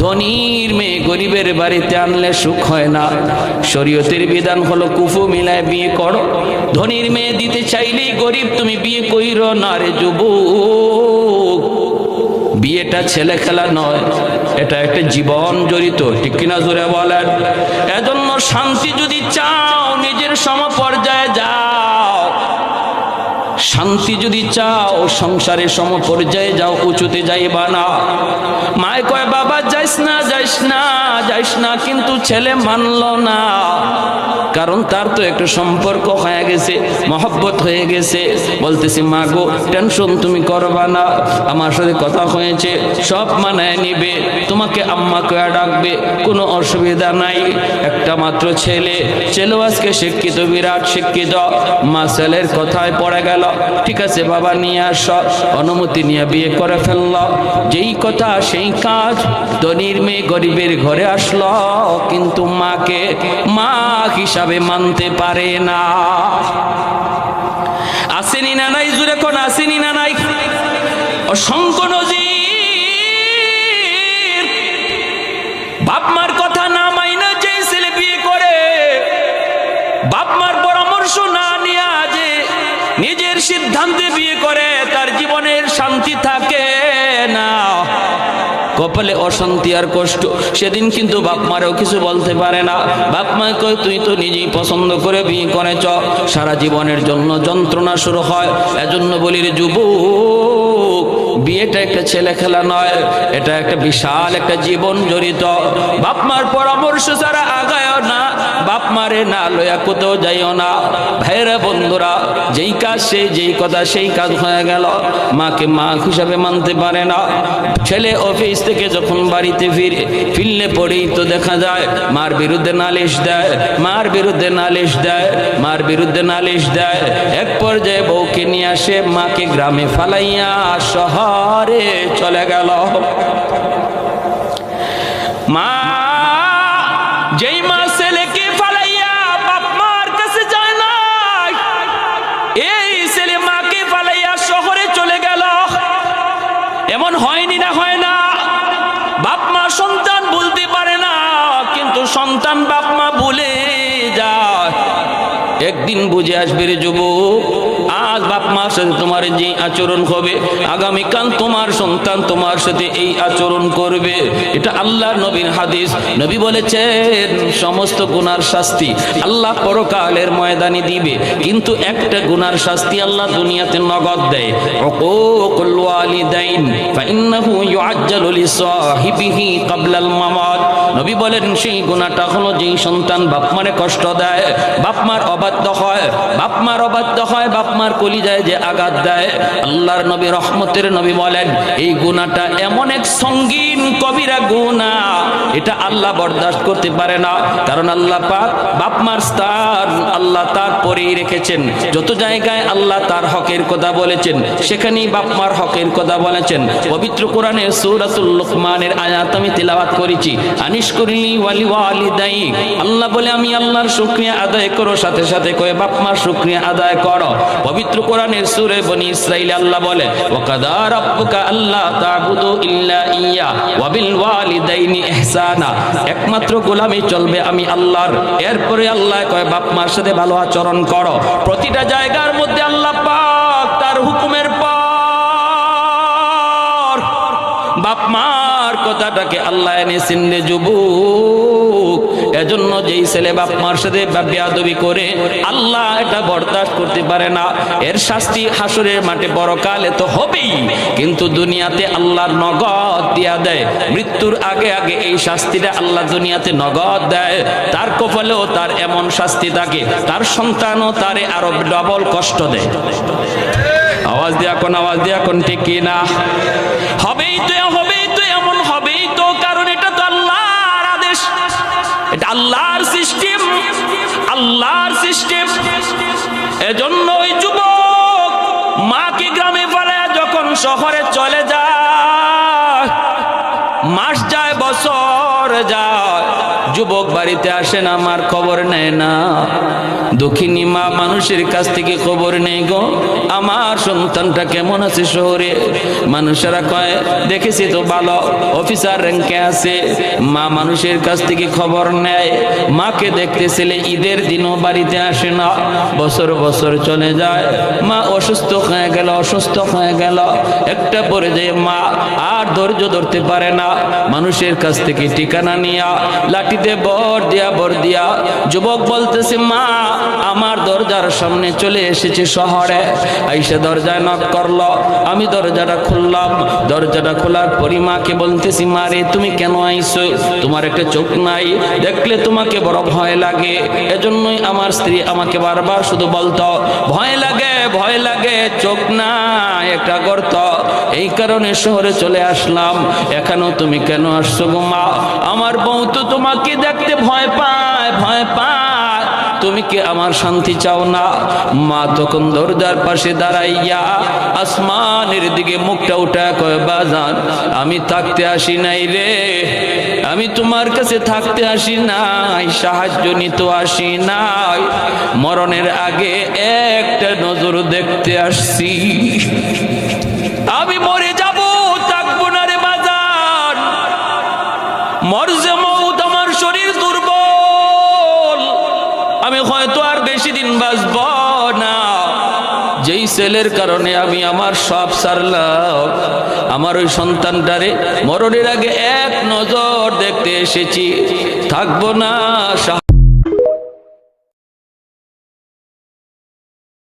ধনীর মেয়ে গরিবের বাড়িতে আনলে সুখ হয় না। শরীয়তের বিধান হলো কুফু মিলায় বিয়ে করো। ধনীর মেয়ে দিতে চাইলেই গরিব তুমি বিয়ে কইরো না রে যুবক। বিয়েটা ছেলে খেলা নয়, এটা একটা জীবন জড়িত, ঠিক কিনা জোরে বলেন? এজন্য শান্তি যদি চাও নিজের সমপর্যায়ে যাও, শান্তি যদি চাও সংসারের সমপর্যায়ে যাও, উঁচুতে যাইবা না। মায় কয় বাবা যাইস না যাইস না যাইস না, কিন্তু ছেলে মানল না, কারণ তার তো একটু সম্পর্ক হয়ে গেছে, মহব্বত হয়ে গেছে। বলতেছি মা গো টেনশন তুমি করবা না, আমার সাথে কথা হয়েছে, সব মানায় নিবে, তোমাকে আম্মা কয়া ডাকবে, কোনো অসুবিধা নাই। একটা মাত্র ছেলে, ছেলেও আজকে শিক্ষিত, বিরাট শিক্ষিত। মা ছেলের কথায় পড়ে গেল, ঠিক আছে বাবা নিয়ে আস, অনুমতি নিয়ে বিয়ে করে ফেলল। যেই কথা সেই কাজ, ধনীর মেয়ে গরিবের ঘরে আসলো, কিন্তু মাকে মা হিসাবে মানতে পারে না। আসেনি না নাই জুড়ে কোন আসেনি না নাই? অসংখ্য নজির, বাপ মার কথা না মাইনা যে ছেলে বিয়ে করে, বাপ মার পরামর্শ না নিয়ে যে নিজের সিদ্ধান্তে বিয়ে করে, তার জীবনের শান্তি থাকে না, কপালে অশান্তি আর কষ্ট। সেদিন কিন্তু বাপ মারেও কিছু বলতে পারে না। বাপ মা কয় তুই তো নিজেই পছন্দ করে বিয়ে করেছ, সারা জীবনের জন্য যন্ত্রণা শুরু হয়। এজন্য বলি রে যুবক, বিয়েটা একটা ছেলে খেলা নয়, এটা একটা বিশাল একটা জীবন জড়িত। বাপ মার পরামর্শ ছাড়া আগায়ও না, বাপ মারে না লয়া কোথাও যাইও না। ভাইরা বন্ধুরা, যেই কাজ সেই, যেই কথা সেই কাজ হয়ে গেল, মাকে মা হিসাবে মানতে পারে না। ছেলে অফিস থেকে যখন বাড়িতে ফিরলে পরেই তো দেখা যায় মার বিরুদ্ধে নালিশ দেয়, মার বিরুদ্ধে নালিশ দেয়, মার বিরুদ্ধে নালিশ দেয়। এক পর্যায়ে বউকে নিয়ে আসে, মাকে গ্রামে ফালাইয়া শহরে চলে গেল। মা যেই মা ছেলেকে ফালাইয়া বাপ মার কাছে যায় না, এই ছেলে মাকে ফালাইয়া শহরে চলে গেল। এমন হয়নি না? হয় না? বাপ মা সন্তান ভুলতে পারে না, কিন্তু সন্তান বাপ মা ভুলে যায়। একদিন বুঝে আসবে রে যুবক, আজ বাপ মার সাথে তোমার যে আচরণ হবে, আগামীকাল তোমার সন্তান তোমার সাথে এই আচরণ করবে। এটা আল্লাহর নবীর হাদিস। নবী বলেছেন সমস্ত গুনার শাস্তি আল্লাহ পরকালের ময়দানে দিবে, কিন্তু একটা গুনার শাস্তি আল্লাহ দুনিয়াতে নগদ দেয়। উকুকুল ওয়ালিদাইন ফাইন্নাহু ইউআজ্জালু লিসাহিবিহি ক্বাবলাল মামাত। নবী বলেন সেই গুনাহটা হলো যেই সন্তান বাপ মারে কষ্ট দেয়, বাপ মার অবাধ্য হয়, বাপ মার অবাধ্য হয়, বাপ মার কলিজায় যে আঘাত দেয়, আল্লাহর নবী রহমতের নবী বলেন এই গুনাহটা এমন এক সঙ্গীন কবিরা গুনাহ, এটা আল্লাহ বরদাস্ত করতে পারে না। কারণ আল্লাহ পাক বাপ মার স্থান আল্লাহ তার পরেই রেখেছেন। যত জায়গায় আল্লাহ তার হকের কথা বলেছেন, সেখানেই বাপ মার হকের কথা বলেছেন। পবিত্র কোরআনে সূরাতুল লুকমানের আয়াত আমি তিলাওয়াত করেছি, আনিশকুরলি ওয়ালি ওয়ালিদাই। আল্লাহ বলে আমি আল্লাহর শুকরিয়া আদায় করো, সাথে সাথে কয়ে বাপ মার শুকরিয়া আদায় করো। পবিত্র কোরআনের সূরা বনী ইসরাঈল আল্লাহ বলে ওয়াকাদা রাব্বুকা আল্লা তা'বুদু ইল্লা ইয়্যা ওয়া বিল ওয়ালিদাইনি ইহসানা। একমাত্র গোলামি চলবে আমি আল্লাহর। এরপরে আল্লাহ কয় বাপ মার সাথে ভালো আচরণ করো। প্রতিটা জায়গার মধ্যে আল্লাহ পাক তার হুকুমের পর বাপ মার কথাটাকে আল্লাহ এনেছেন রে যুবক। এজন্য যেই ছেলে বাপ মার সাথে বেয়াদবি করে আল্লাহ এটা বরদাস্ত করতে পারে না। এর শাস্তি হাসরের মাঠে পরকালে তো হবেই, কিন্তু দুনিয়াতে আল্লাহর নগদ দিয়া দেয়। মৃত্যুর আগে আগে এই শাস্তিটা আল্লাহ দুনিয়াতে নগদ দেয়। তার কপালেও তার এমন শাস্তি থাকে, তার সন্তানও তারে আরো ডবল কষ্ট দেয়। আওয়াজ দিয়া কোন, আওয়াজ দিয়া কোন, ঠিক কি না? হবেই তো, হবেই তো, এমন হবেই তো, কারণ এটা তো আল্লাহর আদেশ, এটা আল্লাহর সিস্টেম, আল্লাহর সিস্টেম। এজন্য ওই যুবক মাকে গ্রামে ফেলে যখন শহরে চলে যায়, মাস যায়, বছর যায়, যুবক বাড়িতে আসে না, আমার খবর নেয় না। দুঃখিনী মা মানুষের কাছ থেকে খবর নেই গো, আমার সন্তানটা কেমন আছে শহরে। মানুষেরা কয় দেখেছি তো ভালো, অফিসার র্যাঙ্কে আছে। মা মানুষের কাছ থেকে খবর নেয়, মাকে দেখতে ছেলে ঈদের দিনও বাড়িতে আসে না, বছর বছর চলে যায়। মা অসুস্থ হয়ে গেল, অসুস্থ হয়ে গেল। একটা পর্যায়ে মা আর ধৈর্য ধরতে পারে না, মানুষের কাছ থেকে ঠিকানা নিয়া লাঠিতে বর দিয়া যুবক বলতেছে মা আমার দরজার সামনে চলে এসেছে শহরে। আইসা দরজায় নক করলো, আমি দরজাটা খুললাম। দরজাটা খোলার পরই মাকে বলতেছি মা রে তুমি কেন আইছো? তোমার একটা চোখ নাই, দেখলে তোমাকে বড় ভয় লাগে। এজন্যই আমার স্ত্রী আমাকে বারবার শুধু বলতো ভয় লাগে ভয় লাগে, চোখ নাই একটা গর্ত, এই কারণে শহরে চলে আসলাম। এখনো তুমি কেন আসছো গো মা? আমার বউ তো তোমাকে দেখতে ভয় পায় ভয় পায়, তুমি কি আমার শান্তি চাও না? মা তখন দরজার পাশে দাঁড়াইয়া আসমানের দিকে মুখটা উঠা কয় বাজান আমি থাকতে আসি নাই রে, আমি তোমার কাছে থাকতে আসি নাই, সাহায্য নিতে আসি নাই, মরণের আগে একটা নজর দেখতে আসছি। আমি মরে যাব, থাকবো না রে বাজান, মরজে মউত, আমার শরীর দুর্বল, আমি হয়তো আর বেশি দিন বাঁচব না। যেই ছেলের কারণে আমি আমার সব সারলাম, আমার ওই সন্তানটারে মরণের আগে এক নজর দেখতে এসেছি, থাকবো না।